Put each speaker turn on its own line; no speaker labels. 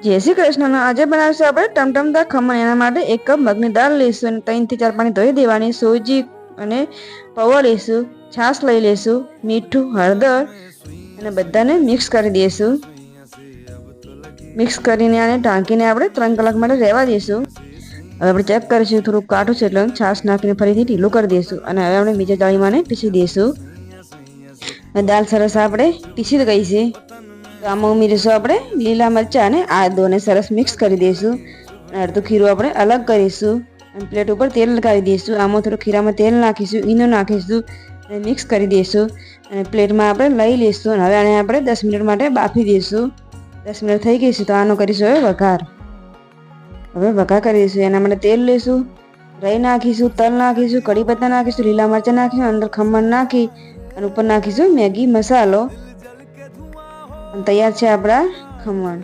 જય શ્રી કૃષ્ણ. આજે બનાવીશું આપણે ટમટમતા ખમણ. એના માટે 1 કપ મગની દાળ લઈશું અને 3 થી 4 પાણી ધોઈ દેવાની. સોજી અને પૌવા લઈશું, છાશ લઈ લઈશું, મીઠું, હળદર અને બધાને મિક્સ કરી દઈશું. મિક્સ કરીને આને ઢાંકીને આપણે 3 કલાક માટે રહેવા દઈશું. હવે આપણે ચેક કરીશું, થોડું કાઠું છે એટલે છાશ નાખીને ફરીથી ઢીલું કરી દઈશું અને હવે આપણે બીજા જાળીમાં પીસી દઈશું. દાળ સરસ આપણે પીસી ગઈ છે. તો આમાં ઉમેરીશું આપણે લીલા મરચાં અને આદુને સરસ મિક્સ કરી દઈશું અને અડધું ખીરું આપણે અલગ કરીશું અને પ્લેટ ઉપર તેલ લગાવી દઈશું. આમાં થોડું ખીરામાં તેલ નાખીશું, ઈનો નાખીશું અને મિક્સ કરી દઈશું અને પ્લેટમાં આપણે લઈ લઈશું. અને હવે આને આપણે 10 મિનિટ માટે બાફી દઈશું. 10 મિનિટ થઈ ગઈ છે તો આનો કરીશું હવે વઘાર. હવે વઘાર કરી દઈશું. એના માટે તેલ લઈશું, રાઈ નાખીશું, તલ નાખીશું, કઢી પત્તા નાખીશું, લીલા મરચાં નાખીશું, અંદર ખમણ નાખી અને ઉપર નાખીશું મેગી મસાલો. તૈયાર છે આપણા ખમણ.